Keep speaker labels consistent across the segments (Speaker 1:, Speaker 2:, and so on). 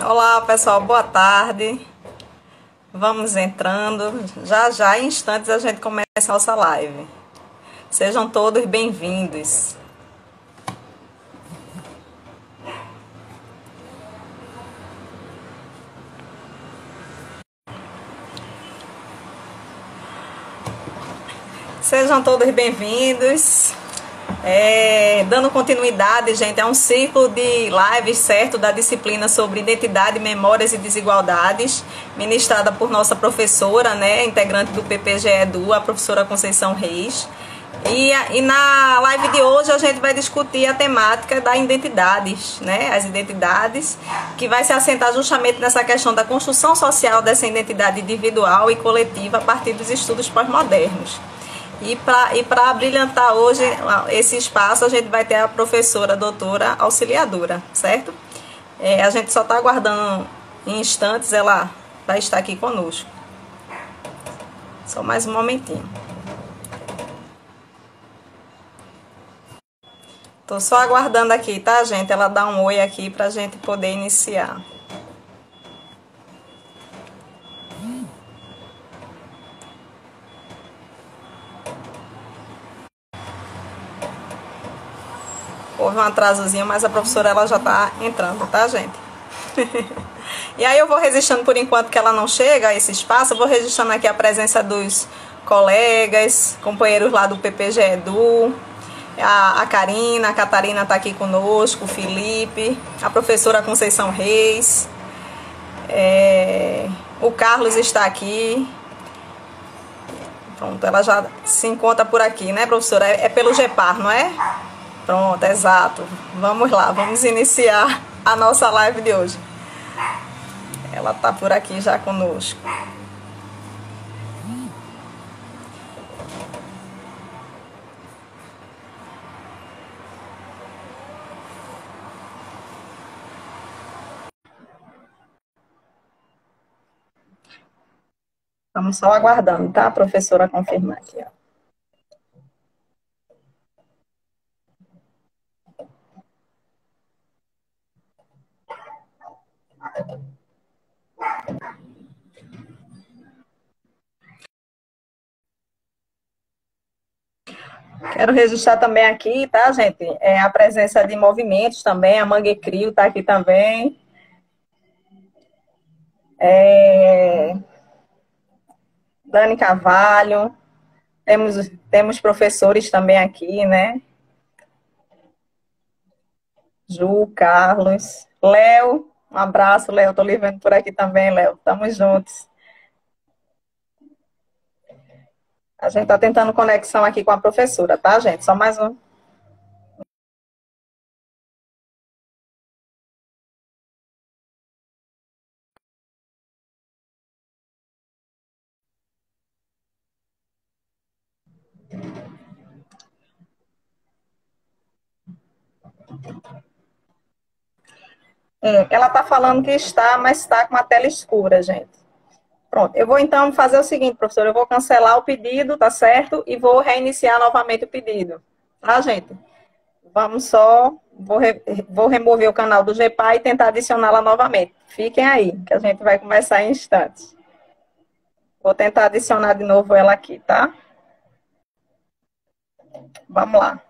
Speaker 1: Olá, pessoal, boa tarde. Vamos entrando. Já já, em instantes, a gente começa a nossa live. Sejam todos bem-vindos. Sejam todos bem-vindos. Dando continuidade, gente, é um ciclo de lives, certo, da disciplina sobre identidade, memórias e desigualdades, ministrada por nossa professora, né, integrante do PPGE Edu, a professora Conceição Reis. E na live de hoje a gente vai discutir a temática das identidades, né, as identidades, que vai se assentar justamente nessa questão da construção social dessa identidade individual e coletiva a partir dos estudos pós-modernos. E para brilhantar hoje esse espaço, a gente vai ter a professora, a doutora auxiliadora, certo? A gente só está aguardando em instantes, ela vai estar aqui conosco. Só mais um momentinho. Estou só aguardando aqui, tá, gente? Ela dá um oi aqui para a gente poder iniciar. Houve um atrasozinho, mas a professora ela já está entrando, tá, gente? E aí eu vou registrando por enquanto que ela não chega a esse espaço, eu vou registrando aqui a presença dos colegas, companheiros lá do PPGE Edu, a Karina, a Catarina está aqui conosco, o Felipe, a professora Conceição Reis, o Carlos está aqui. Pronto, ela já se encontra por aqui, né, professora? É pelo GEPAR, não é? Pronto, exato. Vamos lá, vamos iniciar a nossa live de hoje. Ela está por aqui já conosco. Estamos só aguardando, tá? A professora confirmar aqui, ó. Quero registrar também aqui, tá, gente? A presença de movimentos também, a Mangue Crio está aqui também. Dani Carvalho. Temos professores também aqui, né? Ju, Carlos, Léo. Um abraço, Léo. Estou lhe vendo por aqui também, Léo. Estamos juntos. A gente está tentando conexão aqui com a professora, tá, gente? Só mais um. Ela está falando que está, mas está com a tela escura, gente. Pronto, eu vou então fazer o seguinte, professora, eu vou cancelar o pedido, tá certo? E vou reiniciar novamente o pedido, tá, gente? Vamos só, vou remover o canal do GPA e tentar adicioná-la novamente. Fiquem aí, que a gente vai começar em instantes. Vou tentar adicionar de novo ela aqui, tá? Vamos lá.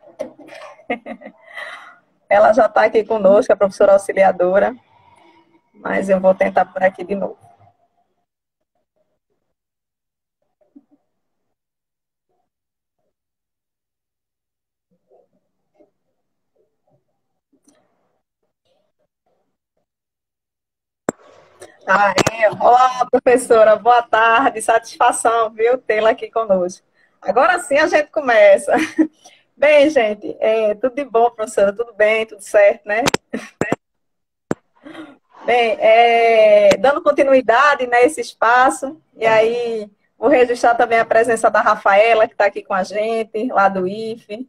Speaker 1: Ela já está aqui conosco, a professora auxiliadora, mas eu vou tentar por aqui de novo. Olá, professora, boa tarde, satisfação, viu, tê-la aqui conosco. Agora sim a gente começa. Bem, gente, tudo de bom, professora, tudo bem, tudo certo, né? Bem, dando continuidade nesse espaço, e aí vou registrar também a presença da Rafaela, que está aqui com a gente, lá do IFE,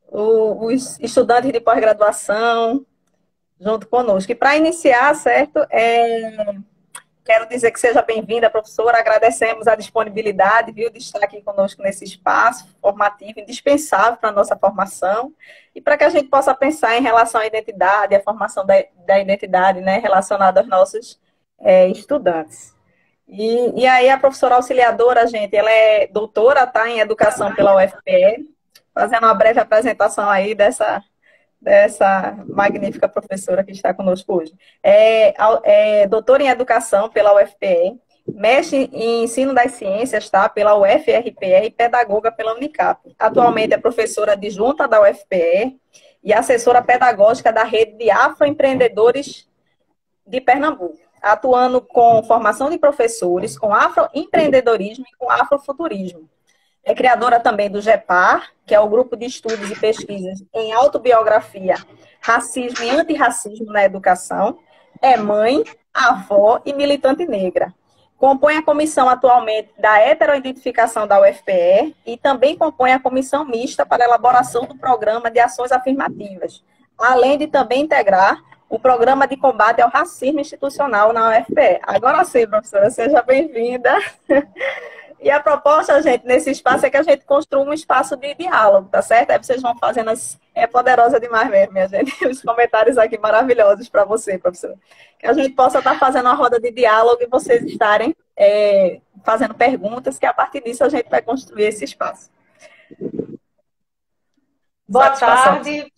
Speaker 1: os estudantes de pós-graduação, junto conosco. E para iniciar, certo, Quero dizer que seja bem-vinda, professora. Agradecemos a disponibilidade, viu, de estar aqui conosco nesse espaço formativo, indispensável para a nossa formação e para que a gente possa pensar em relação à identidade, a formação da identidade, né, relacionada aos nossos estudantes. E aí a professora auxiliadora, gente, ela é doutora, tá, em educação pela UFPE, fazendo uma breve apresentação aí dessa magnífica professora que está conosco hoje. É doutora em Educação pela UFPE, mestre em Ensino das Ciências, tá, pela UFRPE e pedagoga pela Unicap. Atualmente é professora adjunta da UFPE e assessora pedagógica da rede de afroempreendedores de Pernambuco, atuando com formação de professores, com afroempreendedorismo e com afrofuturismo. É criadora também do GEPAR, que é o Grupo de Estudos e Pesquisas em Autobiografia, Racismo e Antirracismo na Educação. É mãe, avó e militante negra. Compõe a comissão atualmente da heteroidentificação da UFPE e também compõe a comissão mista para a elaboração do programa de ações afirmativas, além de também integrar o programa de combate ao racismo institucional na UFPE. Agora sim, professora, seja bem-vinda. E a proposta, gente, nesse espaço é que a gente construa um espaço de diálogo, tá certo? Aí vocês vão fazendo É poderosa demais mesmo, minha gente. Os comentários aqui maravilhosos para você, professora. Que a gente possa estar fazendo uma roda de diálogo e vocês estarem fazendo perguntas, que a partir disso a gente vai construir esse espaço.
Speaker 2: Boa tarde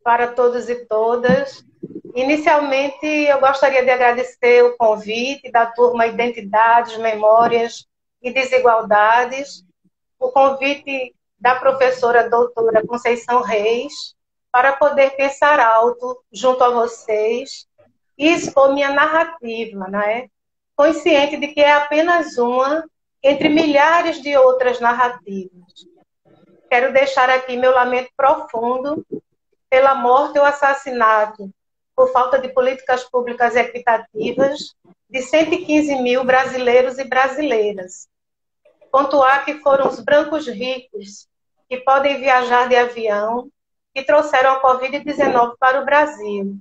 Speaker 2: para todos e todas. Inicialmente, eu gostaria de agradecer o convite da turma Identidades, Memórias e Desigualdades, o convite da professora doutora Conceição Reis, para poder pensar alto junto a vocês e expor minha narrativa, né? Consciente de que é apenas uma entre milhares de outras narrativas. Quero deixar aqui meu lamento profundo pela morte ou assassinato por falta de políticas públicas equitativas de 115 mil brasileiros e brasileiras. Pontuar que foram os brancos ricos que podem viajar de avião que trouxeram a Covid-19 para o Brasil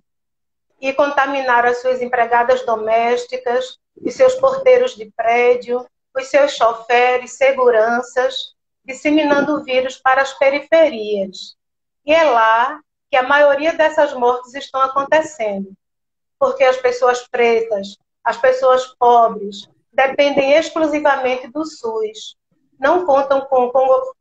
Speaker 2: e contaminaram as suas empregadas domésticas, os seus porteiros de prédio, os seus choferes, seguranças, disseminando o vírus para as periferias. E é lá que a maioria dessas mortes estão acontecendo, porque as pessoas pretas, as pessoas pobres, dependem exclusivamente do SUS, não contam com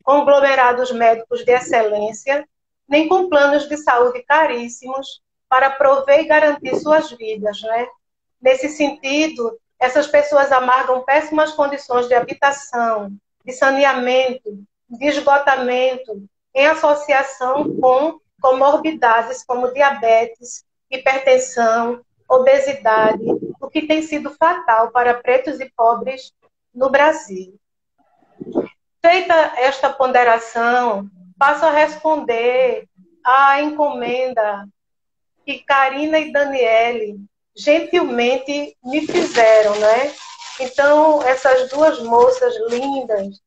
Speaker 2: conglomerados médicos de excelência, nem com planos de saúde caríssimos para prover e garantir suas vidas, né? Nesse sentido, essas pessoas amargam péssimas condições de habitação, de saneamento, de esgotamento, em associação com comorbidades como diabetes, hipertensão, obesidade, o que tem sido fatal para pretos e pobres no Brasil. Feita esta ponderação, passo a responder à encomenda que Karina e Daniele gentilmente me fizeram, né? Então, essas duas moças lindas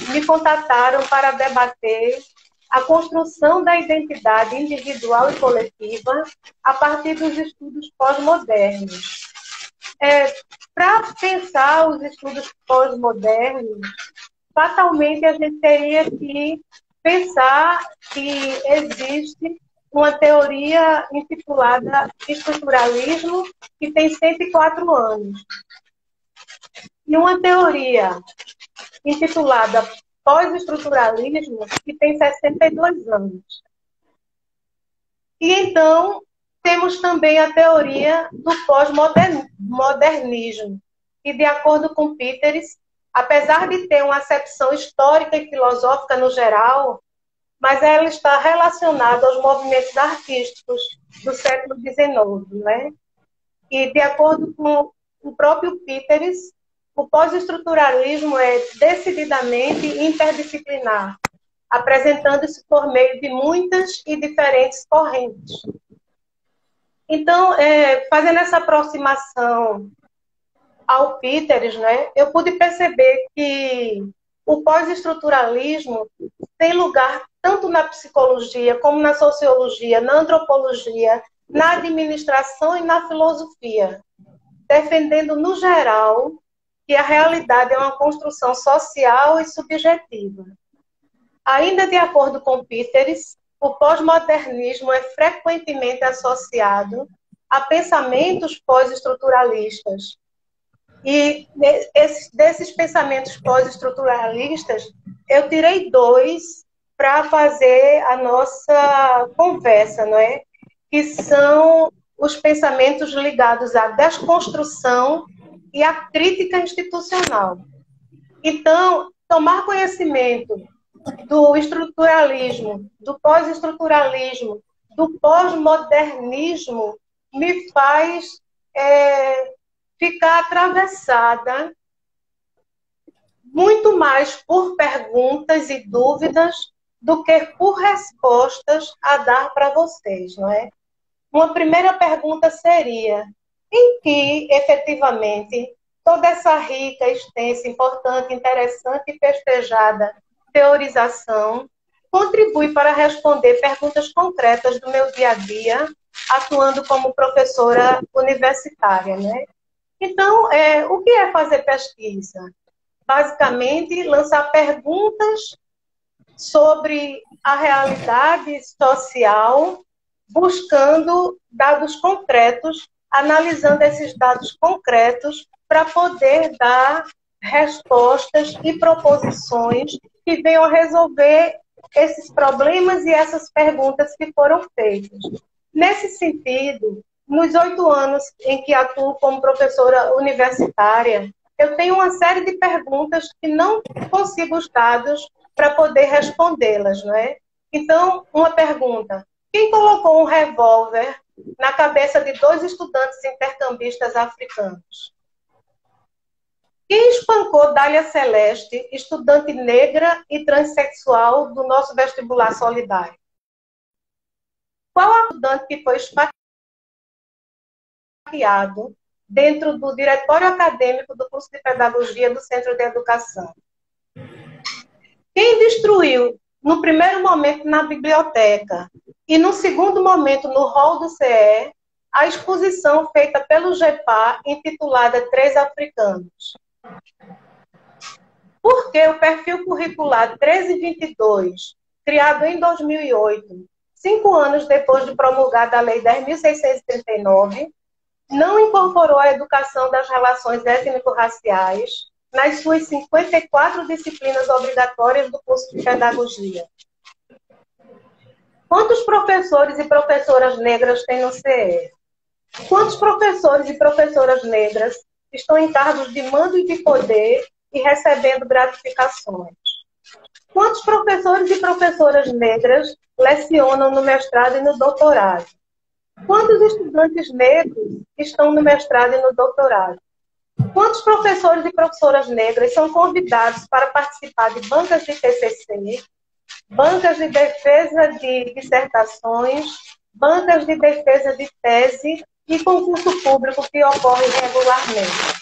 Speaker 2: me contataram para debater a construção da identidade individual e coletiva a partir dos estudos pós-modernos. Para pensar os estudos pós-modernos, fatalmente a gente teria que pensar que existe uma teoria intitulada estruturalismo, que tem 104 anos, e uma teoria intitulada pós-estruturalismo, que tem 62 anos. E então, temos também a teoria do pós-modernismo, que, de acordo com Peters, apesar de ter uma acepção histórica e filosófica no geral, mas ela está relacionada aos movimentos artísticos do século XIX, né? E, de acordo com o próprio Peters, o pós-estruturalismo é decididamente interdisciplinar, apresentando-se por meio de muitas e diferentes correntes. Então, fazendo essa aproximação ao Peters, né, eu pude perceber que o pós-estruturalismo tem lugar tanto na psicologia, como na sociologia, na antropologia, na administração e na filosofia. defendendo, no geral, que a realidade é uma construção social e subjetiva. Ainda de acordo com Píteres, o pós-modernismo é frequentemente associado a pensamentos pós-estruturalistas. E desses pensamentos pós-estruturalistas, eu tirei 2 para fazer a nossa conversa, não é? Que são os pensamentos ligados à desconstrução e à crítica institucional. Então, tomar conhecimento do estruturalismo, do pós-estruturalismo, do pós-modernismo, me faz ficar atravessada muito mais por perguntas e dúvidas do que por respostas a dar para vocês, não é? Uma primeira pergunta seria: em que, efetivamente, toda essa rica, extensa, importante, interessante e festejada teorização contribui para responder perguntas concretas do meu dia a dia, atuando como professora universitária, né? Então, o que é fazer pesquisa? Basicamente, lançar perguntas sobre a realidade social, buscando dados concretos, analisando esses dados concretos para poder dar respostas e proposições que venham a resolver esses problemas e essas perguntas que foram feitas. Nesse sentido, nos 8 anos em que atuo como professora universitária, eu tenho uma série de perguntas que não consigo os dados para poder respondê-las, não é? Então, uma pergunta: quem colocou um revólver na cabeça de 2 estudantes intercambistas africanos? Quem espancou Dália Celeste, estudante negra e transexual do nosso vestibular solidário? Qual a estudante que foi esfaqueado dentro do diretório acadêmico do curso de pedagogia do Centro de Educação? Quem destruiu, no primeiro momento, na biblioteca e, no segundo momento, no hall do CE, a exposição feita pelo GEPA, intitulada Três Africanos? Porque o perfil curricular 1322, criado em 2008, 5 anos depois de promulgada a Lei 10.639, não incorporou a educação das relações étnico-raciais nas suas 54 disciplinas obrigatórias do curso de pedagogia. Quantos professores e professoras negras tem no CE? Quantos professores e professoras negras estão em cargos de mando e de poder e recebendo gratificações? Quantos professores e professoras negras lecionam no mestrado e no doutorado? Quantos estudantes negros estão no mestrado e no doutorado? Quantos professores e professoras negras são convidados para participar de bancas de TCC, bancas de defesa de dissertações, bancas de defesa de tese e concurso público que ocorre regularmente?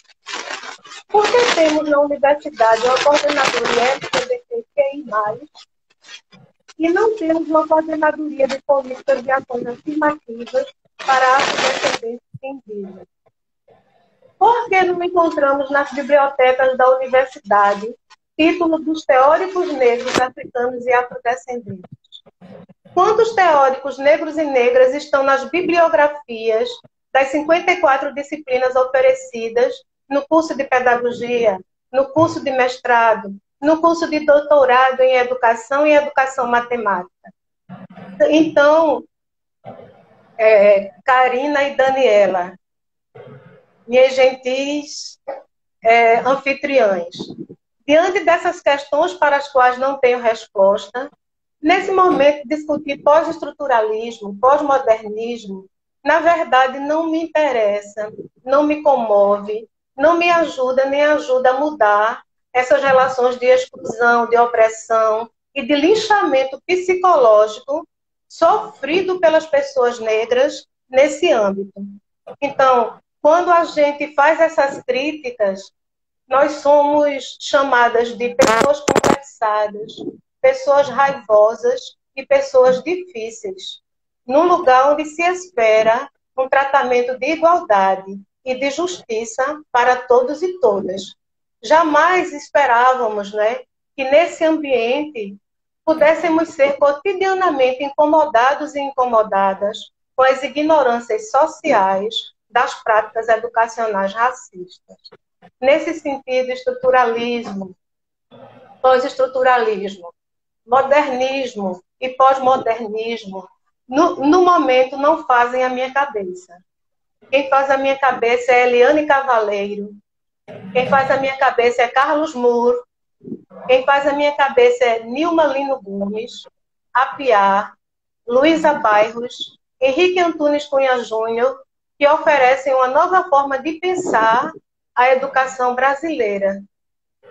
Speaker 2: Por que temos na universidade uma coordenadoria LGBTQI+, e não temos uma coordenadoria de políticas de ações afirmativas para afrodescendentes indígenas? Por que não encontramos nas bibliotecas da universidade título dos teóricos negros, africanos e afrodescendentes? Quantos teóricos negros e negras estão nas bibliografias das 54 disciplinas oferecidas no curso de pedagogia, no curso de mestrado, no curso de doutorado em educação e educação matemática? Então, Karina e Daniela, minhas gentis anfitriãs, diante dessas questões para as quais não tenho resposta, nesse momento discutir pós-estruturalismo, pós-modernismo, na verdade não me interessa, não me comove, não me ajuda nem ajuda a mudar essas relações de exclusão, de opressão e de linchamento psicológico sofrido pelas pessoas negras nesse âmbito. Então, quando a gente faz essas críticas, nós somos chamadas de pessoas complexadas, pessoas raivosas e pessoas difíceis, num lugar onde se espera um tratamento de igualdade e de justiça para todos e todas. Jamais esperávamos, né, que nesse ambiente pudéssemos ser cotidianamente incomodados e incomodadas com as ignorâncias sociais das práticas educacionais racistas. Nesse sentido, estruturalismo, pós-estruturalismo, modernismo e pós-modernismo, no momento não fazem a minha cabeça. Quem faz a minha cabeça é Eliane Cavaleiro, quem faz a minha cabeça é Carlos Muro, quem faz a minha cabeça é Nilma Lino Gomes, Apiar, Luísa Bairros, Henrique Antunes Cunha Júnior, que oferecem uma nova forma de pensar a educação brasileira,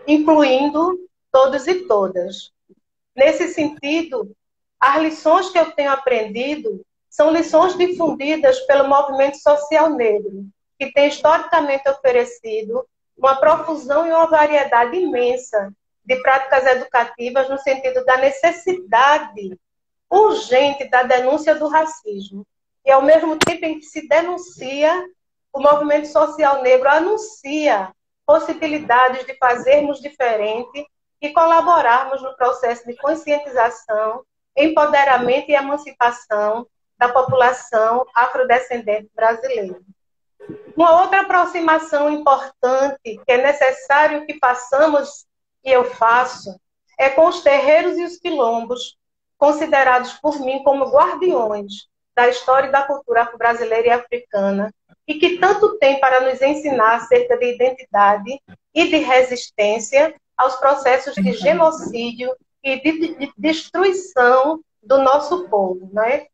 Speaker 2: incluindo todos e todas. Nesse sentido, as lições que eu tenho aprendido são lições difundidas pelo movimento social negro, que tem historicamente oferecido uma profusão e uma variedade imensa de práticas educativas no sentido da necessidade urgente da denúncia do racismo. E, ao mesmo tempo em que se denuncia, o movimento social negro anuncia possibilidades de fazermos diferente e colaborarmos no processo de conscientização, empoderamento e emancipação da população afrodescendente brasileira. Uma outra aproximação importante que é necessário que façamos, e eu faço, é com os terreiros e os quilombos, considerados por mim como guardiões da história e da cultura afro-brasileira e africana, e que tanto tem para nos ensinar acerca de identidade e de resistência aos processos de genocídio e de destruição do nosso povo, né?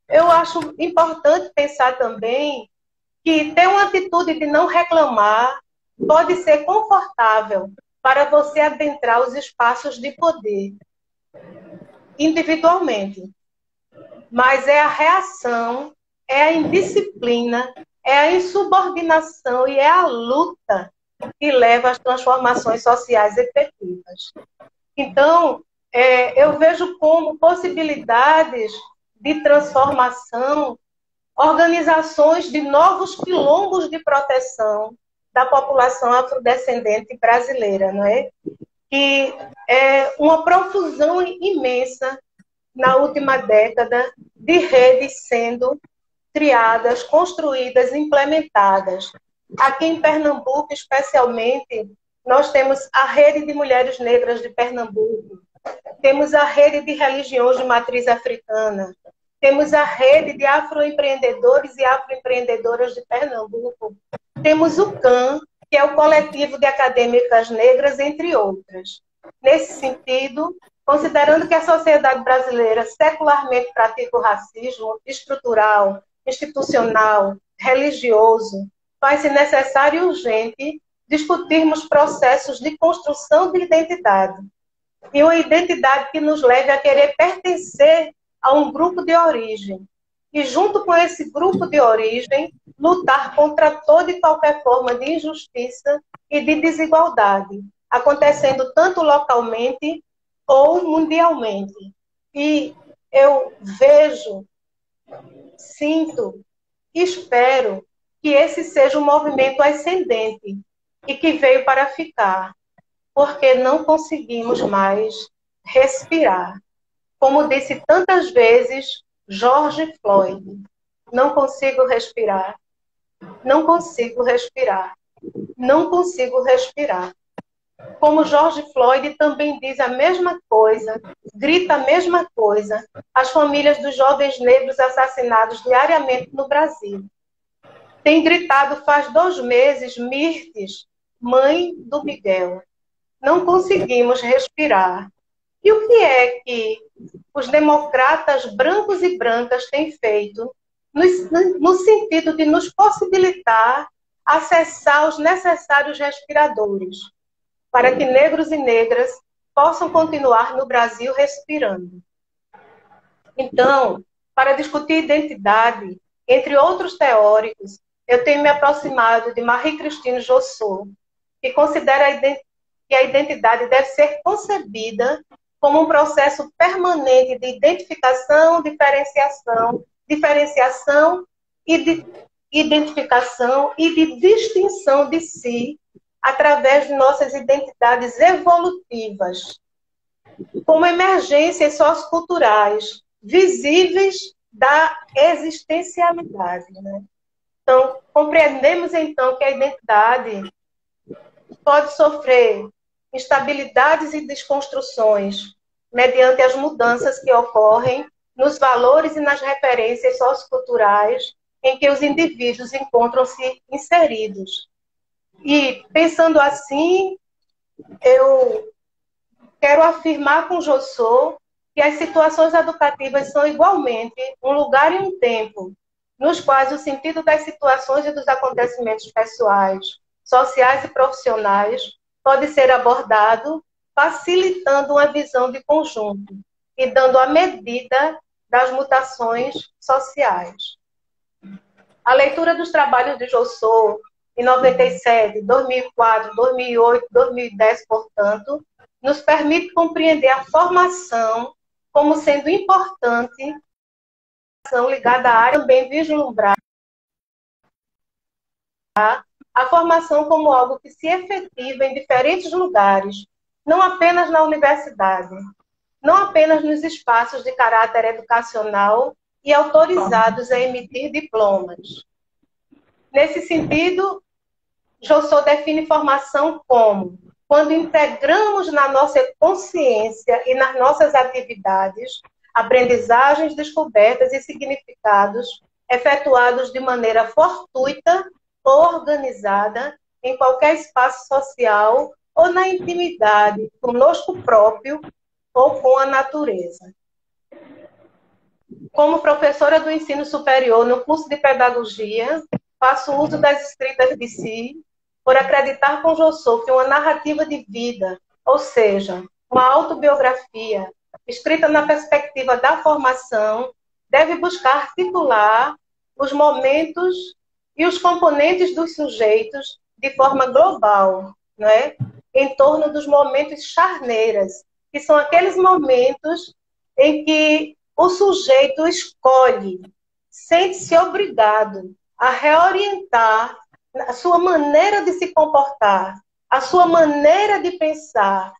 Speaker 2: Eu acho importante pensar também que ter uma atitude de não reclamar pode ser confortável para você adentrar os espaços de poder individualmente. Mas é a reação, é a indisciplina, é a insubordinação e é a luta que leva às transformações sociais efetivas. Então, eu vejo como possibilidades de transformação organizações de novos quilombos de proteção da população afrodescendente brasileira, não é? Que é uma profusão imensa na última década de redes sendo criadas, construídas, implementadas. Aqui em Pernambuco, especialmente, nós temos a Rede de Mulheres Negras de Pernambuco, temos a Rede de Religiões de Matriz Africana, temos a Rede de Afroempreendedores e Afroempreendedoras de Pernambuco, temos o CAN, que é o Coletivo de Acadêmicas Negras, entre outras. Nesse sentido, considerando que a sociedade brasileira secularmente pratica o racismo estrutural, institucional, religioso, faz-se necessário e urgente discutirmos processos de construção de identidade. E uma identidade que nos leve a querer pertencer a um grupo de origem. E junto com esse grupo de origem, lutar contra toda e qualquer forma de injustiça e de desigualdade, acontecendo tanto localmente ou mundialmente. E eu vejo, sinto, espero que esse seja um movimento ascendente e que veio para ficar, porque não conseguimos mais respirar. Como disse tantas vezes George Floyd, não consigo respirar, não consigo respirar, não consigo respirar. Como George Floyd também diz a mesma coisa, grita a mesma coisa, às famílias dos jovens negros assassinados diariamente no Brasil. Tem gritado faz 2 meses, Mirtes, mãe do Miguel. Não conseguimos respirar. E o que é que os democratas brancos e brancas têm feito no sentido de nos possibilitar acessar os necessários respiradores para que negros e negras possam continuar no Brasil respirando? Então, para discutir identidade, entre outros teóricos, eu tenho me aproximado de Marie-Christine Jossot, que considera que a identidade deve ser concebida como um processo permanente de identificação, diferenciação e identificação e de distinção de si através de nossas identidades evolutivas, como emergências socioculturais visíveis da existencialidade, né? Então, compreendemos então que a identidade pode sofrer instabilidades e desconstruções mediante as mudanças que ocorrem nos valores e nas referências socioculturais em que os indivíduos encontram-se inseridos. E, pensando assim, eu quero afirmar com Jossô que as situações educativas são igualmente um lugar e um tempo nos quais o sentido das situações e dos acontecimentos pessoais, sociais e profissionais pode ser abordado, facilitando uma visão de conjunto e dando a medida das mutações sociais. A leitura dos trabalhos de Jossô, em 97, 2004, 2008, 2010, portanto, nos permite compreender a formação como sendo importante, ligada à área, também vislumbrar a formação como algo que se efetiva em diferentes lugares, não apenas na universidade, não apenas nos espaços de caráter educacional e autorizados a emitir diplomas. Nesse sentido, Jossô define formação como quando integramos na nossa consciência e nas nossas atividades aprendizagens, descobertas e significados efetuados de maneira fortuita ou organizada em qualquer espaço social ou na intimidade conosco próprio ou com a natureza. Como professora do ensino superior no curso de pedagogia, faço uso das escritas de si por acreditar com Jossô que uma narrativa de vida, ou seja, uma autobiografia, escrita na perspectiva da formação, deve buscar articular os momentos e os componentes dos sujeitos de forma global, não é? Em torno dos momentos charneiras, que são aqueles momentos em que o sujeito escolhe, sente-se obrigado a reorientar a sua maneira de se comportar, a sua maneira de pensar,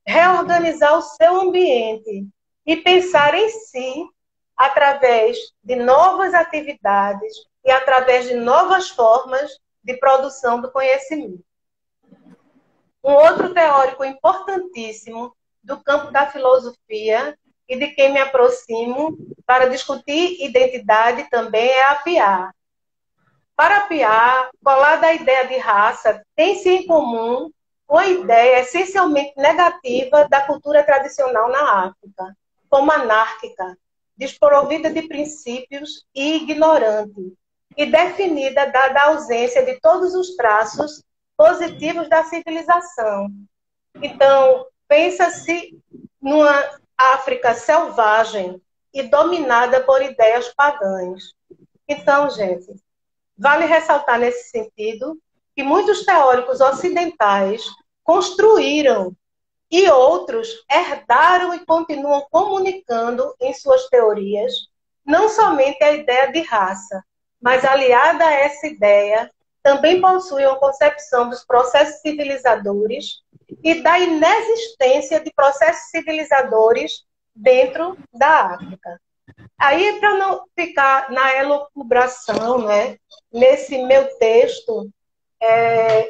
Speaker 2: reorganizar o seu ambiente e pensar em si através de novas atividades e através de novas formas de produção do conhecimento. Um outro teórico importantíssimo do campo da filosofia e de quem me aproximo para discutir identidade também é a Piaget. Para Piaget, colada a ideia de raça, tem-se em comum uma ideia essencialmente negativa da cultura tradicional na África, como anárquica, desprovida de princípios e ignorante, e definida dada a ausência de todos os traços positivos da civilização. Então, pensa-se numa África selvagem e dominada por ideias pagãs. Então, gente, vale ressaltar nesse sentido que muitos teóricos ocidentais construíram e outros herdaram e continuam comunicando em suas teorias não somente a ideia de raça, mas aliada a essa ideia também possui uma concepção dos processos civilizadores e da inexistência de processos civilizadores dentro da África. Aí, para não ficar na elucubração, né, nesse meu texto,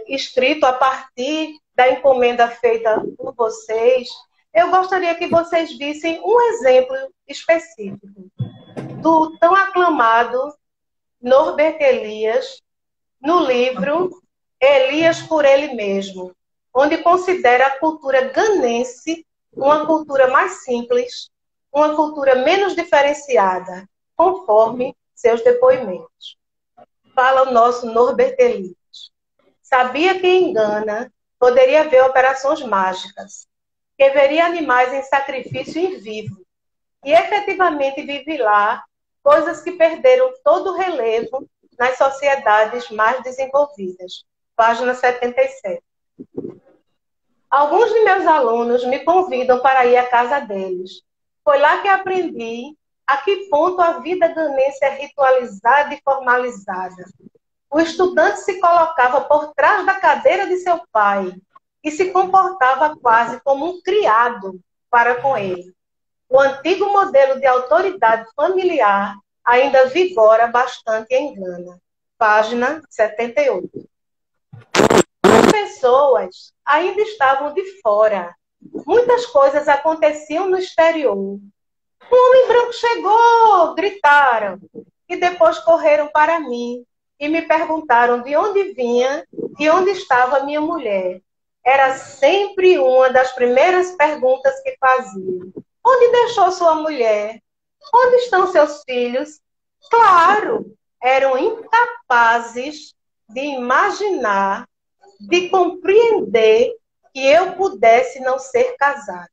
Speaker 2: escrito a partir da encomenda feita por vocês, eu gostaria que vocês vissem um exemplo específico do tão aclamado Norbert Elias, no livro Elias por Ele Mesmo, onde considera a cultura ganense uma cultura mais simples, uma cultura menos diferenciada, conforme seus depoimentos. Fala o nosso Norbert Elias. Sabia que em Gana poderia haver operações mágicas, que veria animais em sacrifício em vivo, e efetivamente vive lá coisas que perderam todo o relevo nas sociedades mais desenvolvidas. Página 77. Alguns de meus alunos me convidam para ir à casa deles. Foi lá que aprendi a que ponto a vida ganense é ritualizada e formalizada. O estudante se colocava por trás da cadeira de seu pai e se comportava quase como um criado para com ele. O antigo modelo de autoridade familiar ainda vigora bastante em Gana. Página 78. As pessoas ainda estavam de fora. Muitas coisas aconteciam no exterior. Um homem branco chegou! Gritaram. E depois correram para mim e me perguntaram de onde vinha e onde estava minha mulher. Era sempre uma das primeiras perguntas que faziam. Onde deixou sua mulher? Onde estão seus filhos? Claro, eram incapazes de imaginar, de compreender que eu pudesse não ser casada.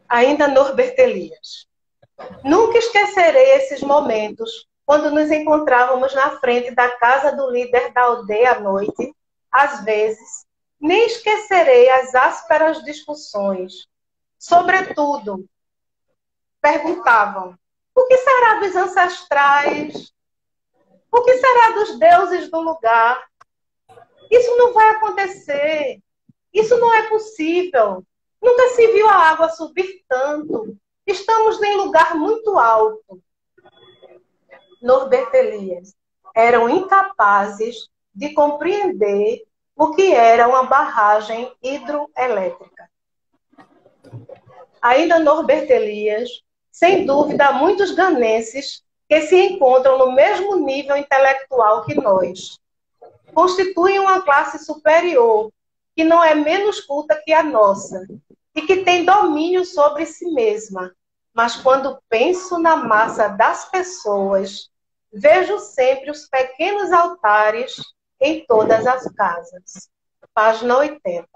Speaker 2: Ainda Norbert Elias. Nunca esquecerei esses momentos quando nos encontrávamos na frente da casa do líder da aldeia à noite. Às vezes, nem esquecerei as ásperas discussões. Sobretudo, perguntavam: o que será dos ancestrais? O que será dos deuses do lugar? Isso não vai acontecer. Isso não é possível. Nunca se viu a água subir tanto. Estamos em lugar muito alto. Norbert Elias. Eram incapazes de compreender o que era uma barragem hidroelétrica. Ainda Norbert Elias, sem dúvida, há muitos ganenses que se encontram no mesmo nível intelectual que nós. Constituem uma classe superior, que não é menos culta que a nossa, e que tem domínio sobre si mesma. Mas quando penso na massa das pessoas, vejo sempre os pequenos altares em todas as casas. Página 80.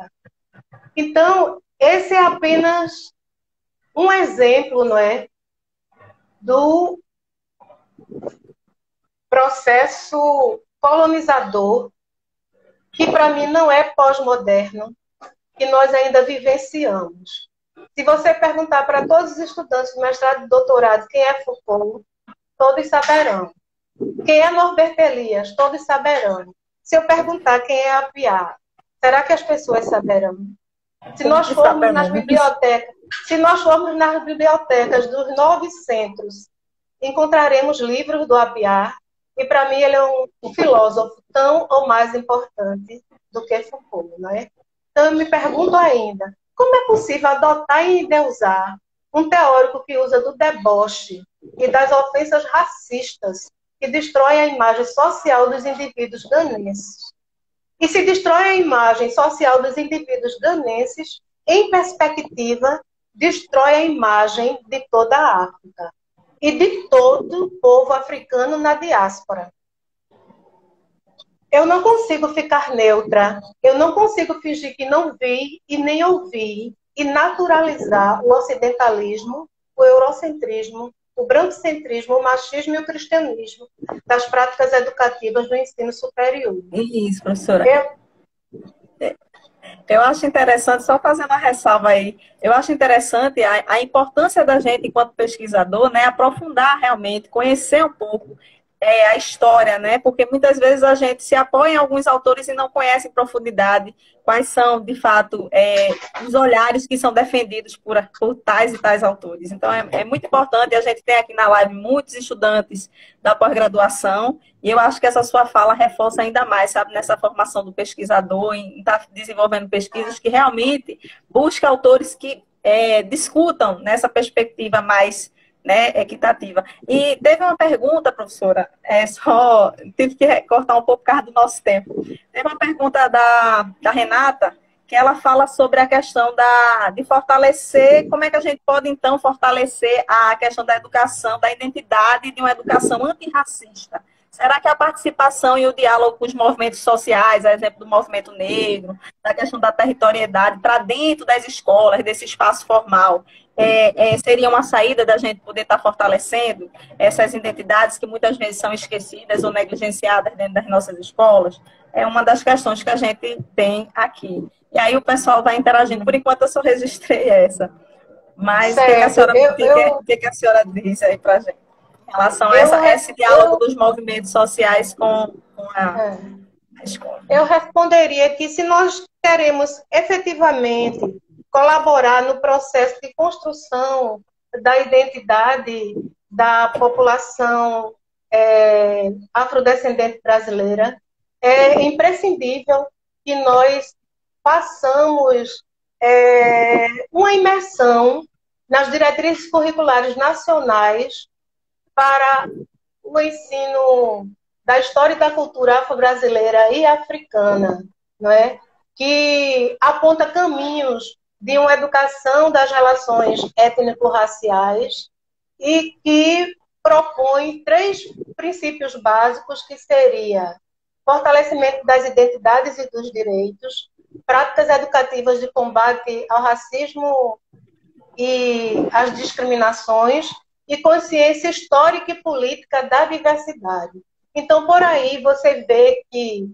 Speaker 2: Então, esse é apenas um exemplo, não é, do processo colonizador, que para mim não é pós-moderno, que nós ainda vivenciamos. Se você perguntar para todos os estudantes do mestrado e doutorado quem é Foucault, todos saberão. Quem é Norbert Elias, todos saberão. Se eu perguntar quem é Apiá, será que as pessoas saberão? Se nós formos nas bibliotecas dos 9 centros, encontraremos livros do Apiá, e para mim ele é um filósofo tão ou mais importante do que Foucault, não é? Então eu me pergunto ainda, como é possível adotar e endeusar um teórico que usa do deboche e das ofensas racistas, que destrói a imagem social dos indivíduos ganenses? E se destrói a imagem social dos indivíduos ganenses, em perspectiva, destrói a imagem de toda a África e de todo o povo africano na diáspora. Eu não consigo ficar neutra, eu não consigo fingir que não vi e nem ouvi e naturalizar o ocidentalismo, o eurocentrismo, o brancocentrismo, o machismo e o cristianismo das práticas educativas do ensino superior.
Speaker 1: Isso, professora. Eu acho interessante, só fazendo a ressalva aí, eu acho interessante a importância da gente, enquanto pesquisador, né, aprofundar realmente, conhecer um pouco a história, né, porque muitas vezes a gente se apoia em alguns autores e não conhece em profundidade quais são, de fato, os olhares que são defendidos por tais e tais autores. Então, é muito importante, a gente tem aqui na live muitos estudantes da pós-graduação, e eu acho que essa sua fala reforça ainda mais, sabe, nessa formação do pesquisador, em estar desenvolvendo pesquisas que realmente buscam autores que discutam nessa perspectiva mais, né, equitativa. E teve uma pergunta, professora, só tive que cortar um pouco por causa do nosso tempo. Teve uma pergunta da Renata, que ela fala sobre a questão de fortalecer, como é que a gente pode, então, fortalecer a questão da educação, da identidade de uma educação antirracista. Será que a participação e o diálogo com os movimentos sociais, a exemplo do movimento negro, da questão da territorialidade, para dentro das escolas, desse espaço formal, seria uma saída da gente poder estar fortalecendo essas identidades que muitas vezes são esquecidas ou negligenciadas dentro das nossas escolas? É uma das questões que a gente tem aqui. E aí o pessoal vai interagindo. Por enquanto eu só registrei essa. Mas
Speaker 2: Certo.
Speaker 1: o que que a senhora diz aí para a gente em relação a esse diálogo dos movimentos sociais com
Speaker 2: é,
Speaker 1: a escola?
Speaker 2: eu responderia que se nós queremos efetivamente colaborar no processo de construção da identidade da população afrodescendente brasileira, é imprescindível que nós façamos uma imersão nas diretrizes curriculares nacionais para o ensino da história e da cultura afro-brasileira e africana, não é? Que aponta caminhos de uma educação das relações étnico-raciais e que propõe 3 princípios básicos, que seria fortalecimento das identidades e dos direitos, práticas educativas de combate ao racismo e às discriminações, e consciência histórica e política da diversidade. Então, por aí, você vê que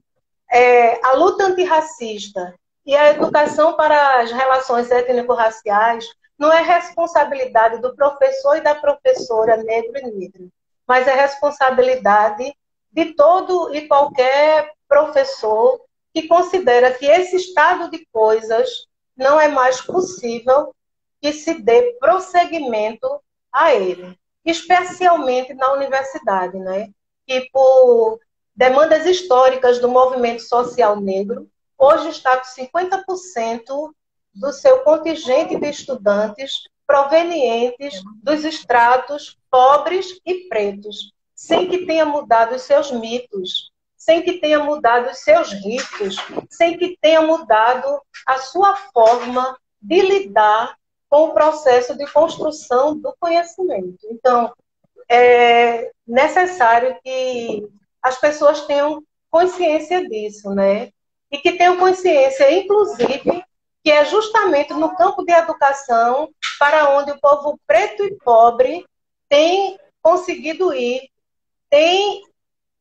Speaker 2: a luta antirracista e a educação para as relações étnico-raciais não é responsabilidade do professor e da professora negro e negra, mas é responsabilidade de todo e qualquer professor que considera que esse estado de coisas não é mais possível que se dê prosseguimento a ele, especialmente na universidade, né? Que por demandas históricas do movimento social negro, hoje está com 50% do seu contingente de estudantes provenientes dos estratos pobres e pretos, sem que tenha mudado os seus mitos, sem que tenha mudado os seus ritos, sem que tenha mudado a sua forma de lidar com o processo de construção do conhecimento. Então, é necessário que as pessoas tenham consciência disso, né? E que tenham consciência, inclusive, que é justamente no campo de educação para onde o povo preto e pobre tem conseguido ir, tem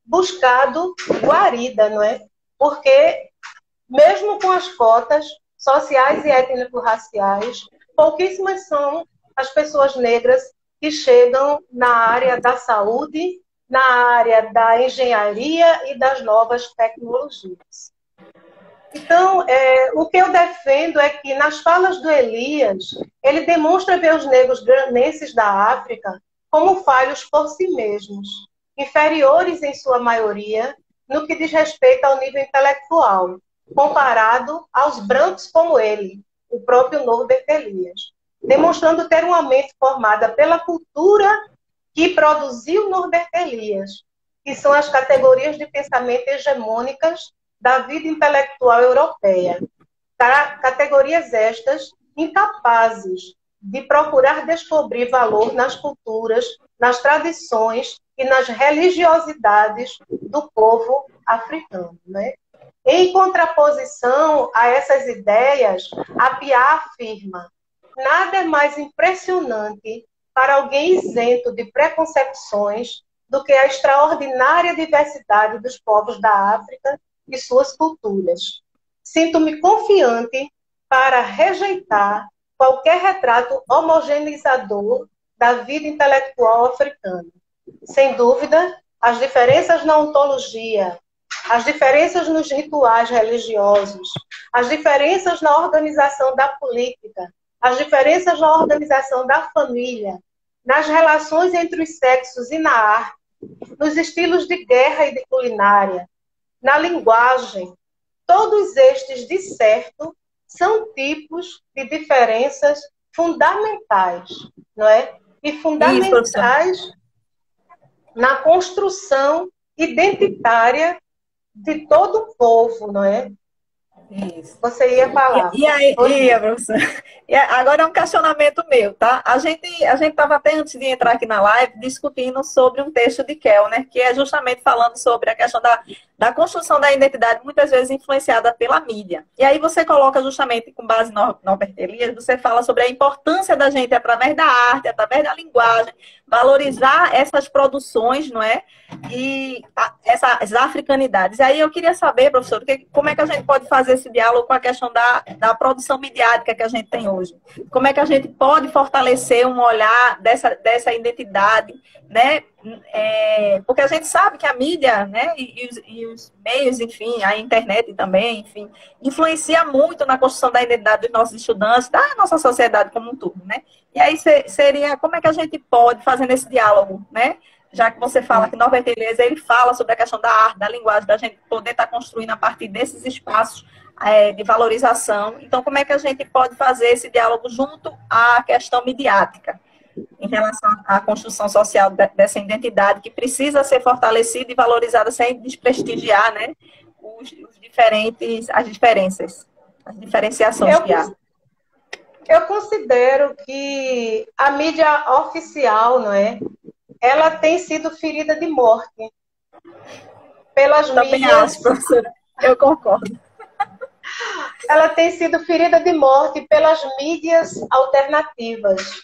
Speaker 2: buscado guarida, não é? Porque, mesmo com as cotas sociais e étnico-raciais, pouquíssimas são as pessoas negras que chegam na área da saúde, na área da engenharia e das novas tecnologias. Então, o que eu defendo é que, nas falas do Elias, ele demonstra ver os negros granenses da África como falhos por si mesmos, inferiores em sua maioria no que diz respeito ao nível intelectual, comparado aos brancos como ele, o próprio Norbert Elias, demonstrando ter uma mente formada pela cultura que produziu Norbert Elias, que são as categorias de pensamento hegemônicas da vida intelectual europeia. Categorias estas incapazes de procurar descobrir valor nas culturas, nas tradições e nas religiosidades do povo africano, né? Em contraposição a essas ideias, a Piá afirma: nada é mais impressionante para alguém isento de preconcepções do que a extraordinária diversidade dos povos da África e suas culturas. Sinto-me confiante para rejeitar qualquer retrato homogeneizador da vida intelectual africana. Sem dúvida, as diferenças na ontologia, as diferenças nos rituais religiosos, as diferenças na organização da política, as diferenças na organização da família, nas relações entre os sexos e na arte, nos estilos de guerra e de culinária, na linguagem, todos estes, de certo, são tipos de diferenças fundamentais, não é? E fundamentais na construção identitária de todo o povo, não é?
Speaker 1: Isso.
Speaker 2: Você ia falar.
Speaker 1: E aí, professora? E agora é um questionamento meu, tá? A gente estava até antes de entrar aqui na live discutindo sobre um texto de Kellner, que é justamente falando sobre a questão da construção da identidade, muitas vezes influenciada pela mídia. E aí você coloca justamente, com base no Norbert Elias, você fala sobre a importância da gente, através da arte, através da linguagem, valorizar essas produções, não é? E essas africanidades. E aí eu queria saber, professor, como é que a gente pode fazer esse diálogo com a questão da produção midiática que a gente tem hoje? Como é que a gente pode fortalecer um olhar dessa identidade, né? Porque a gente sabe que a mídia, né, e os meios, enfim, a internet também, enfim, influencia muito na construção da identidade dos nossos estudantes, da nossa sociedade como um todo, né? E aí seria, como é que a gente pode, fazendo esse diálogo, né? Já que você fala que Norbert Elias, ele fala sobre a questão da arte, da linguagem, da gente poder estar construindo a partir desses espaços de valorização. Então, como é que a gente pode fazer esse diálogo junto à questão midiática, em relação à construção social dessa identidade, que precisa ser fortalecida e valorizada sem desprestigiar, né, as diferenças, as diferenciações que há.
Speaker 2: Eu considero que a mídia oficial, não é? Ela tem sido ferida de morte pelas
Speaker 1: Também
Speaker 2: mídias.
Speaker 1: acho, professora. Eu concordo.
Speaker 2: Ela tem sido ferida de morte pelas mídias alternativas.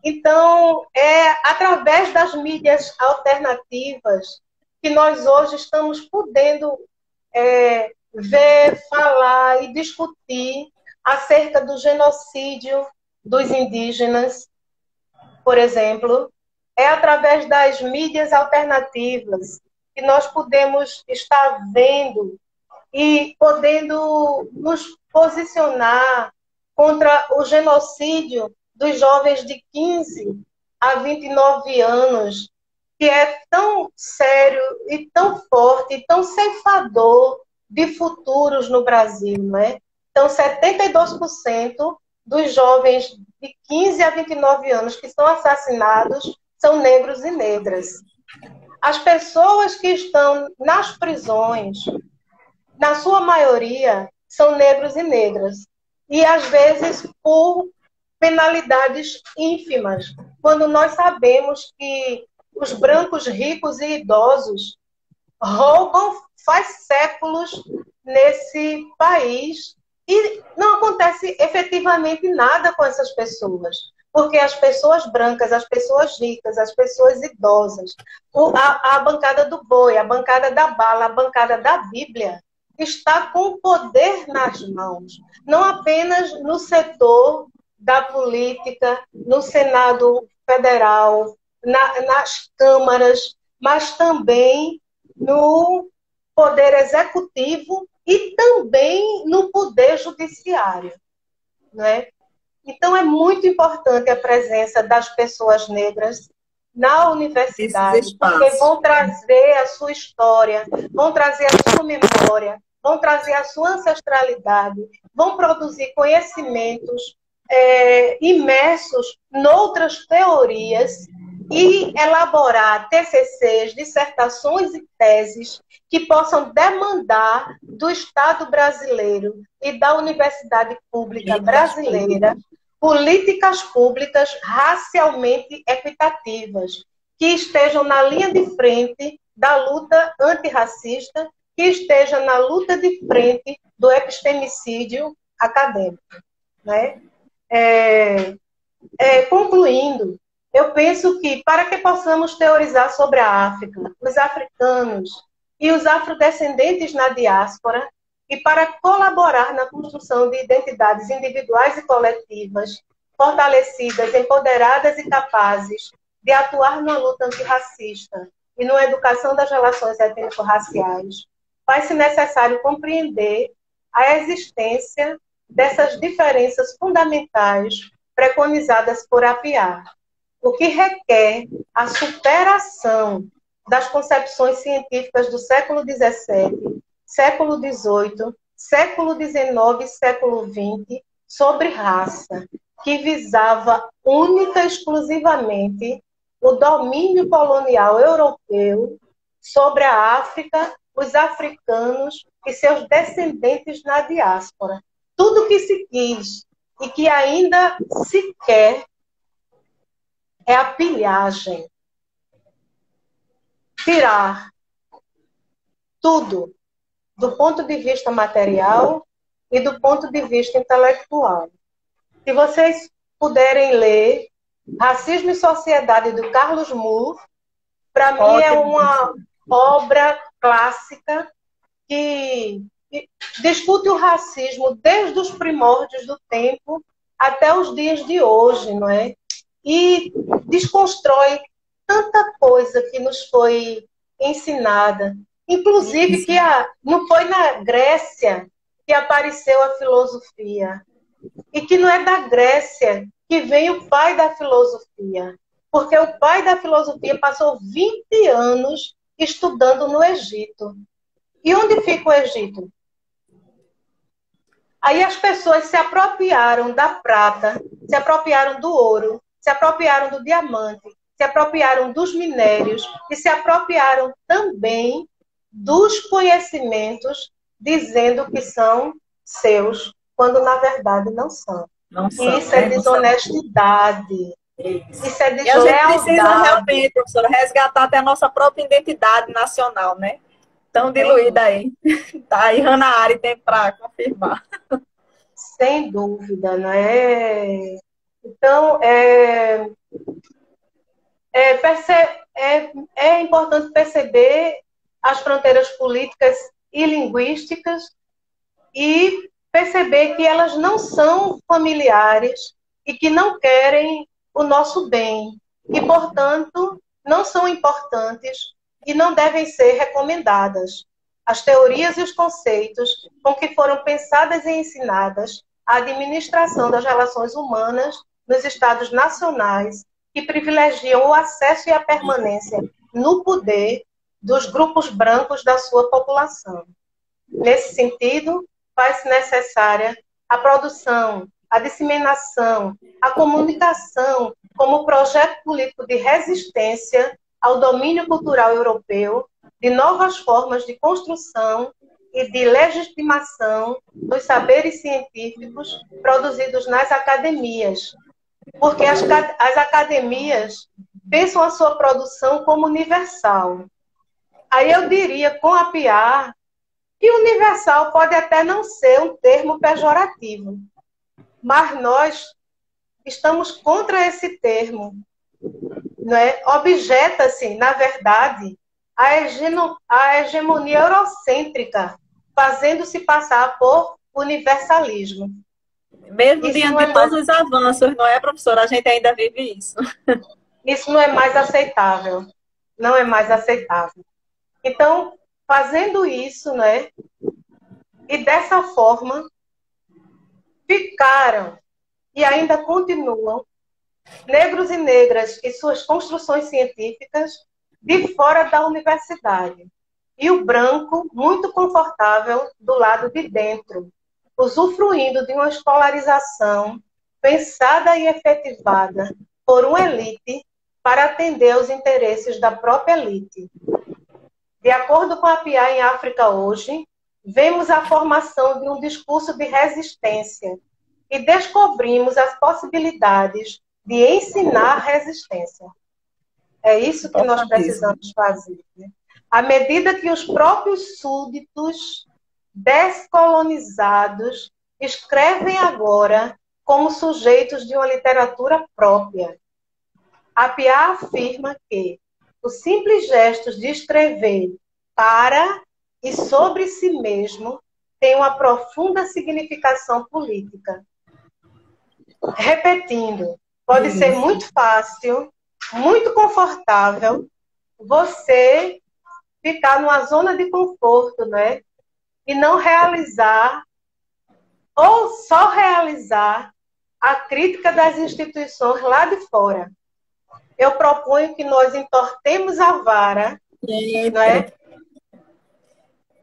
Speaker 2: Então, é através das mídias alternativas que nós hoje estamos podendo ver, falar e discutir acerca do genocídio dos indígenas, por exemplo. É através das mídias alternativas que nós podemos estar vendo e podendo nos posicionar contra o genocídio dos jovens de 15 a 29 anos, que é tão sério e tão forte e tão ceifador de futuros no Brasil, não é? Então, 72% dos jovens de 15 a 29 anos que são assassinados são negros e negras. As pessoas que estão nas prisões, na sua maioria, são negros e negras. E, às vezes, por penalidades ínfimas, quando nós sabemos que os brancos ricos e idosos roubam faz séculos nesse país e não acontece efetivamente nada com essas pessoas. Porque as pessoas brancas, as pessoas ricas, as pessoas idosas, a bancada do boi, a bancada da bala, a bancada da Bíblia, está com o poder nas mãos. Não apenas no setor da política, no Senado Federal, nas câmaras, mas também no poder executivo e também no poder judiciário, né? Então, é muito importante a presença das pessoas negras na universidade, porque vão trazer a sua história, vão trazer a sua memória, vão trazer a sua ancestralidade, vão produzir conhecimentos imersos noutras teorias e elaborar TCCs, dissertações e teses que possam demandar do Estado brasileiro e da Universidade Pública Brasileira políticas públicas racialmente equitativas, que estejam na linha de frente da luta antirracista, que esteja na luta de frente do epistemicídio acadêmico, né? Concluindo, eu penso que para que possamos teorizar sobre a África, os africanos e os afrodescendentes na diáspora, e para colaborar na construção de identidades individuais e coletivas, fortalecidas, empoderadas e capazes de atuar na luta antirracista e na educação das relações étnico-raciais, faz-se necessário compreender a existência dessas diferenças fundamentais preconizadas por Apiar, o que requer a superação das concepções científicas do século XVII, século XVIII, século XIX e século XX sobre raça, que visava única e exclusivamente o domínio colonial europeu sobre a África, os africanos e seus descendentes na diáspora. Tudo que se quis e que ainda se quer é a pilhagem. Tirar tudo, do ponto de vista material e do ponto de vista intelectual. Se vocês puderem ler Racismo e Sociedade, do Carlos Moore, para mim é uma obra clássica que discute o racismo desde os primórdios do tempo até os dias de hoje, não é? E desconstrói tanta coisa que nos foi ensinada. Inclusive que não foi na Grécia que apareceu a filosofia. E que não é da Grécia que vem o pai da filosofia. Porque o pai da filosofia passou 20 anos estudando no Egito. E onde fica o Egito? Aí as pessoas se apropriaram da prata, se apropriaram do ouro, se apropriaram do diamante, se apropriaram dos minérios e se apropriaram também dos conhecimentos, dizendo que são seus, quando na verdade não são.
Speaker 1: Não são,
Speaker 2: e isso é desonestidade. Isso é deslealdade.
Speaker 1: E a gente precisa realmente, professora, resgatar até a nossa própria identidade nacional, né? Tão diluída aí. Tá aí, Hannah Arendt para confirmar.
Speaker 2: Sem dúvida, não é? Então, é importante perceber as fronteiras políticas e linguísticas e perceber que elas não são familiares e que não querem o nosso bem e, portanto, não são importantes e não devem ser recomendadas. As teorias e os conceitos com que foram pensadas e ensinadas a administração das relações humanas nos estados nacionais que privilegiam o acesso e a permanência no poder dos grupos brancos da sua população. Nesse sentido, faz-se necessária a produção, a disseminação, a comunicação como projeto político de resistência ao domínio cultural europeu, de novas formas de construção e de legitimação dos saberes científicos produzidos nas academias, porque as academias pensam a sua produção como universal. Aí eu diria, com a Piar, que universal pode até não ser um termo pejorativo, mas nós estamos contra esse termo. Não é? Objeta-se, na verdade, a hegemonia eurocêntrica, fazendo-se passar por universalismo.
Speaker 1: Mesmo diante de todos os avanços, não é, professora? A gente ainda vive isso.
Speaker 2: Isso não é mais aceitável. Não é mais aceitável. Então, fazendo isso, né? E dessa forma, ficaram e ainda continuam negros e negras e suas construções científicas de fora da universidade. E o branco, muito confortável, do lado de dentro, usufruindo de uma escolarização pensada e efetivada por uma elite para atender aos interesses da própria elite. De acordo com a PIA em África hoje, vemos a formação de um discurso de resistência e descobrimos as possibilidades de ensinar resistência. É isso que nós precisamos fazer. Né? À medida que os próprios súditos descolonizados escrevem agora como sujeitos de uma literatura própria. A PIA afirma que os simples gestos de escrever para e sobre si mesmo têm uma profunda significação política. Repetindo, pode ser muito fácil, muito confortável você ficar numa zona de conforto, né? E não realizar, ou só realizar, a crítica das instituições lá de fora. Eu proponho que nós entortemos a vara, não é?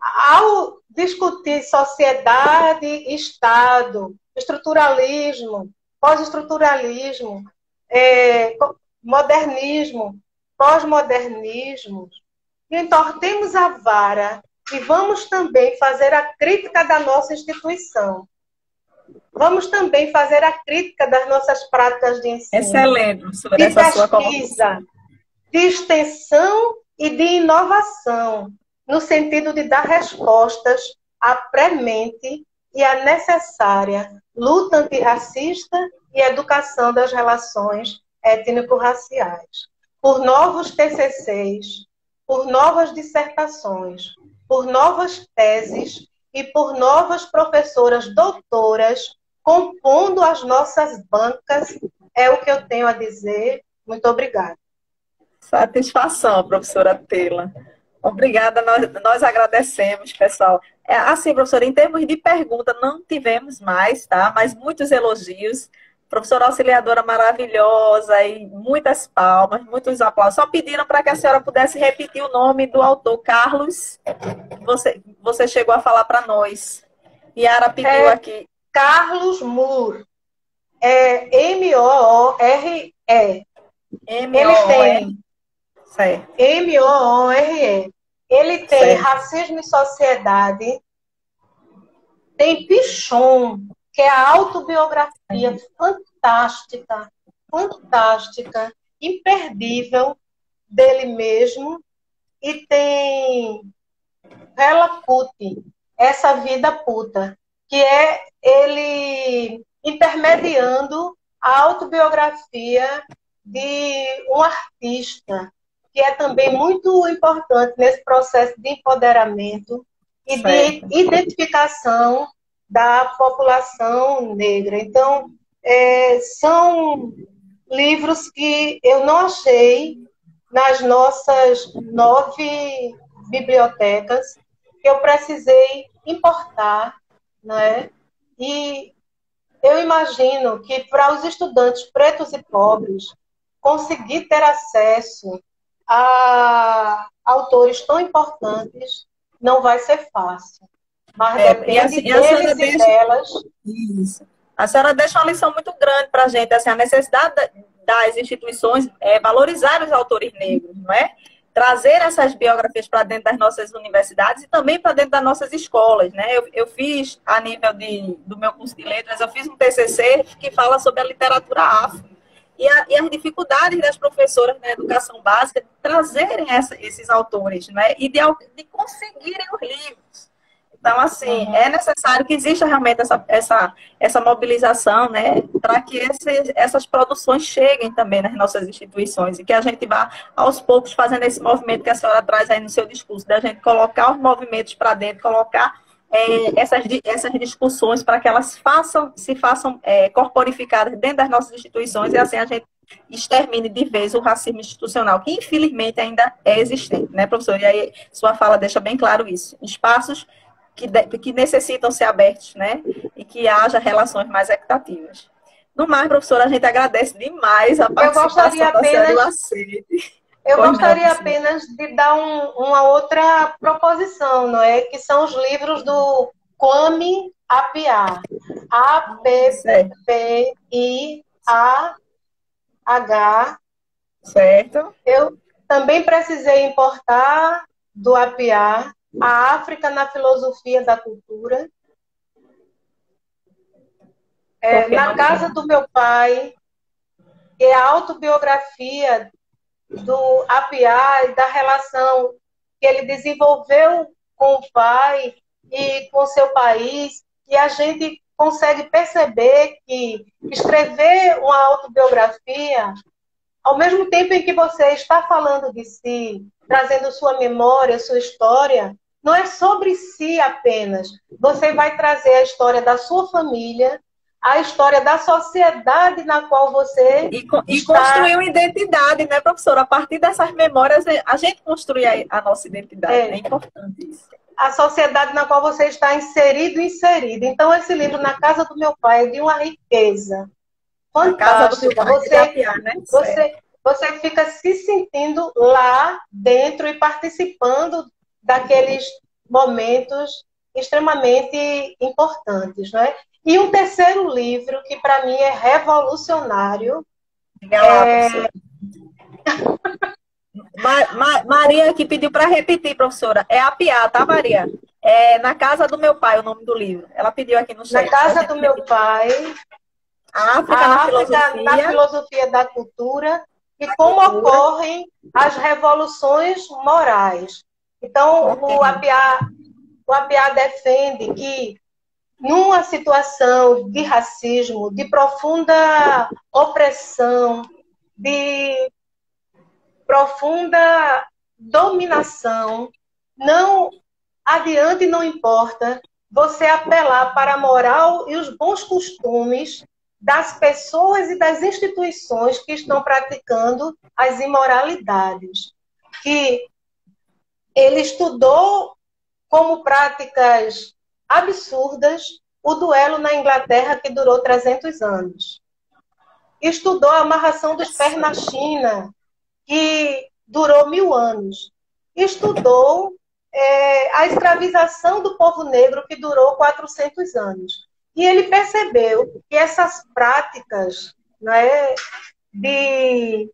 Speaker 2: Ao discutir sociedade, Estado, estruturalismo, pós-estruturalismo, modernismo, pós-modernismo, entortemos a vara e vamos também fazer a crítica da nossa instituição. Vamos também fazer a crítica das nossas práticas de ensino.
Speaker 1: Excelente, professora,
Speaker 2: de
Speaker 1: essa sua
Speaker 2: pesquisa, de extensão e de inovação. no sentido de dar respostas à premente e à necessária luta antirracista e educação das relações étnico-raciais, por novos TCCs, por novas dissertações, por novas teses e por novas professoras doutoras compondo as nossas bancas, é o que eu tenho a dizer. Muito obrigada.
Speaker 1: Satisfação, professora Tila. Obrigada, nós agradecemos, pessoal. Assim, professora, em termos de pergunta, não tivemos mais, tá? Mas muitos elogios. Professora auxiliadora maravilhosa e muitas palmas, muitos aplausos. Só pediram para que a senhora pudesse repetir o nome do autor, Carlos. Você chegou a falar para nós. Yara pediu aqui.
Speaker 2: Carlos Moore. É M-O-O-R-E. Ele tem M-O-O-R-E. Ele tem certo. Racismo e Sociedade. Tem Pichon, que é a autobiografia fantástica, fantástica, imperdível dele mesmo. E tem Hela Kuti, Essa Vida Puta, que é ele intermediando a autobiografia de um artista, que é também muito importante nesse processo de empoderamento e certo. De identificação da população negra. Então, são livros que eu não achei nas nossas 9 bibliotecas, que eu precisei importar, né? E eu imagino que para os estudantes pretos e pobres conseguir ter acesso a autores tão importantes não vai ser fácil. Mas depende deles e delas.
Speaker 1: Isso. A senhora deixa uma lição muito grande para a gente, assim, a necessidade das instituições valorizar os autores negros, não é? Trazer essas biografias para dentro das nossas universidades e também para dentro das nossas escolas, né? Eu fiz, a nível do meu curso de letras, eu fiz um TCC que fala sobre a literatura afro e as dificuldades das professoras na educação básica de trazerem esses autores, né? E de conseguirem os livros. Então, assim, é necessário que exista realmente essa mobilização, né, para que essas produções cheguem também nas nossas instituições e que a gente vá, aos poucos, fazendo esse movimento que a senhora traz aí no seu discurso, da gente colocar os movimentos para dentro, colocar essas discussões para que elas se façam corporificadas dentro das nossas instituições e assim a gente extermine de vez o racismo institucional, que infelizmente ainda é existente, né, professor? E aí sua fala deixa bem claro isso. Espaços que necessitam ser abertos, né? E que haja relações mais equitativas. No mais, professora, a gente agradece demais a participação da senhora Iwacete.
Speaker 2: Eu gostaria apenas de dar uma outra proposição, não é? Que são os livros do Kwame Appiah. A-P-P-I-A-H.
Speaker 1: Certo.
Speaker 2: Eu também precisei importar do Appiah A África na Filosofia da Cultura. Na Casa do Meu Pai, que é a autobiografia do Appiah e da relação que ele desenvolveu com o pai e com seu país. E a gente consegue perceber que escrever uma autobiografia, ao mesmo tempo em que você está falando de si, trazendo sua memória, sua história, não é sobre si apenas. Você vai trazer a história da sua família, a história da sociedade na qual você
Speaker 1: e construir uma identidade, né, professora? A partir dessas memórias, a gente construi a nossa identidade. É importante isso.
Speaker 2: A sociedade na qual você está inserida. Então, esse livro, Na Casa do Meu Pai, é de uma riqueza fantástica. Você fica se sentindo lá dentro e participando daqueles momentos extremamente importantes, não é? E um terceiro livro que para mim é revolucionário.
Speaker 1: Maria que pediu para repetir, professora. É Appiah, tá, Maria? É Na Casa do Meu Pai, o nome do livro. Ela pediu aqui no chat.
Speaker 2: Na Casa do Meu Pai.
Speaker 1: A África
Speaker 2: na filosofia da cultura e como ocorrem as revoluções morais. Então,
Speaker 1: Ok.
Speaker 2: o APA defende que, numa situação de racismo, de profunda opressão, de profunda dominação, não adianta e não importa você apelar para a moral e os bons costumes das pessoas e das instituições que estão praticando as imoralidades. Que ele estudou como práticas absurdas o duelo na Inglaterra, que durou 300 anos. Estudou a amarração dos pés na China, que durou 1000 anos. Estudou a escravização do povo negro, que durou 400 anos. E ele percebeu que essas práticas, né, que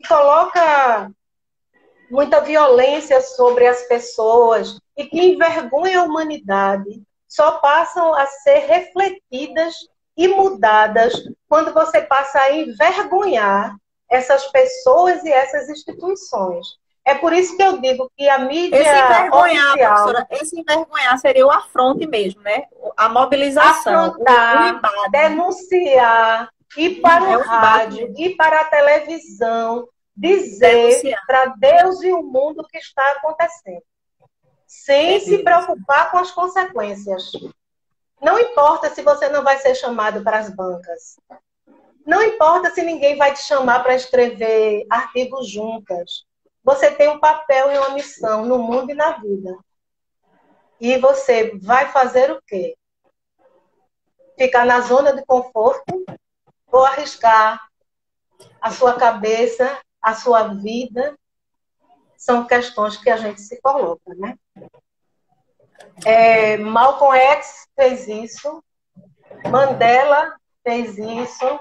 Speaker 2: coloca muita violência sobre as pessoas e que envergonham a humanidade, só passam a ser refletidas e mudadas quando você passa a envergonhar essas pessoas e essas instituições. É por isso que eu digo que a mídia oficial...
Speaker 1: Professora, esse envergonhar seria o afronte mesmo, né? A mobilização, o
Speaker 2: afrontar,
Speaker 1: embate.
Speaker 2: Denunciar, ir para o rádio, ir para a televisão, dizer para Deus e o mundo o que está acontecendo. Sem se preocupar com as consequências. Não importa se você não vai ser chamado para as bancas. Não importa se ninguém vai te chamar para escrever artigos juntas. Você tem um papel e uma missão no mundo e na vida. E você vai fazer o quê? Ficar na zona de conforto ou arriscar a sua cabeça, a sua vida? São questões que a gente se coloca, né? Malcolm X fez isso, Mandela fez isso,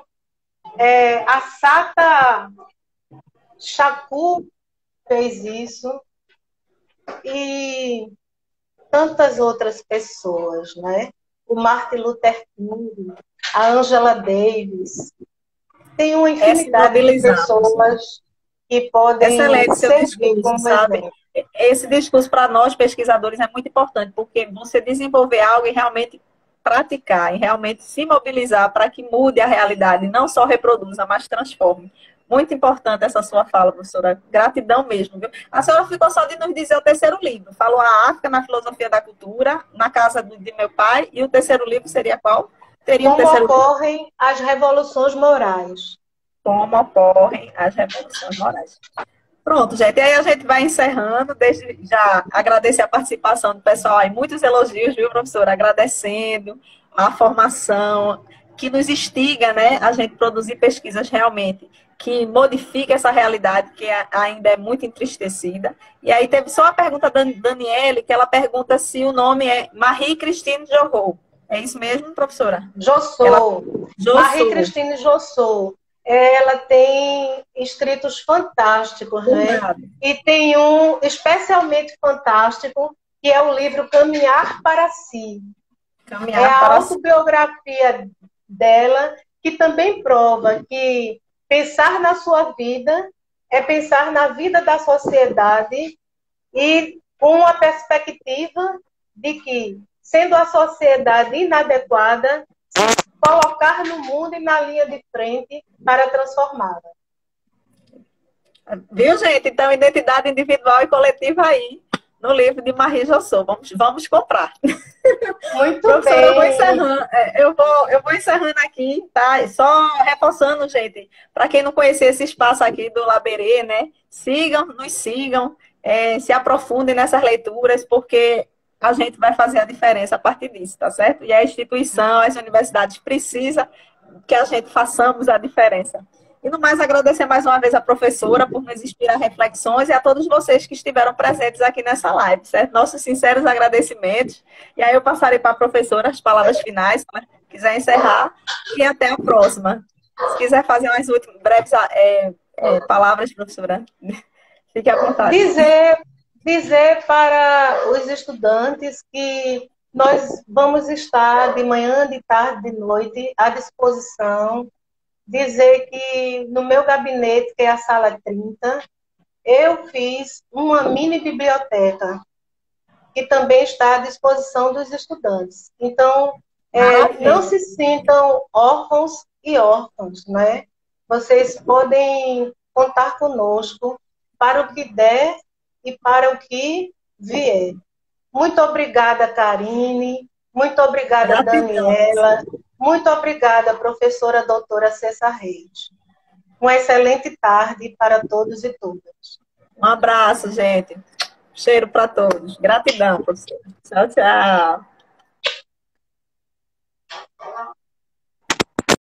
Speaker 2: Assata Shakur fez isso, e tantas outras pessoas, né? O Martin Luther King, a Angela Davis. Tem uma infinidade de pessoas que podem servir como exemplo.
Speaker 1: Esse discurso para nós, pesquisadores, é muito importante, porque você desenvolver algo e realmente praticar, e realmente se mobilizar para que mude a realidade, não só reproduza, mas transforme. Muito importante essa sua fala, professora. Gratidão mesmo, viu? A senhora ficou só de nos dizer o terceiro livro. Falou a África na filosofia da cultura, na casa de meu pai, e o terceiro livro seria qual?
Speaker 2: Como ocorrem as revoluções morais.
Speaker 1: Como ocorrem as revoluções morais. Pronto, gente. E aí a gente vai encerrando. Desde já agradecer a participação do pessoal aí. Muitos elogios, viu, professora? Agradecendo a formação que nos instiga, né, a gente produzir pesquisas realmente que modifiquem essa realidade que ainda é muito entristecida. E aí teve só a pergunta da Daniele, que ela pergunta se o nome é Marie-Christine Jossou. É isso mesmo, professora?
Speaker 2: Jossou. Marie-Christine Jossou. Ela tem escritos fantásticos, né? E tem um especialmente fantástico, que é o livro Caminhar para Si. É a autobiografia dela, que também prova que pensar na sua vida é pensar na vida da sociedade e com a perspectiva de que, sendo a sociedade inadequada, colocar no mundo e na linha de frente para transformá-la.
Speaker 1: Viu, gente? Então, identidade individual e coletiva aí, no livro de Marie Jossou. Vamos comprar.
Speaker 2: Muito
Speaker 1: professora,
Speaker 2: bem.
Speaker 1: Eu vou encerrando aqui, tá? Só reforçando, gente, para quem não conhecer esse espaço aqui do Laberê, né? Nos sigam, se aprofundem nessas leituras, porque a gente vai fazer a diferença a partir disso, tá certo? E a instituição, as universidades precisam que a gente façamos a diferença. E no mais, agradecer mais uma vez a professora por nos inspirar reflexões e a todos vocês que estiveram presentes aqui nessa live, certo? Nossos sinceros agradecimentos. E aí eu passarei para a professora as palavras finais, se ela quiser encerrar, e até a próxima. Se quiser fazer umas últimas breves palavras, professora, fique à vontade.
Speaker 2: Dizer para os estudantes que nós vamos estar de manhã, de tarde, de noite à disposição. Dizer que no meu gabinete, que é a sala 30, eu fiz uma mini biblioteca que também está à disposição dos estudantes. Então, não se sintam órfãos e órfãos, né? Vocês podem contar conosco para o que der e para o que vier. Muito obrigada, Karine. Muito obrigada,
Speaker 1: Gratidão.
Speaker 2: Daniela. Muito obrigada, professora doutora Cessa Reis. Uma excelente tarde para todos e todas.
Speaker 1: Um abraço, gente. Cheiro para todos. Gratidão, professor. Tchau, tchau.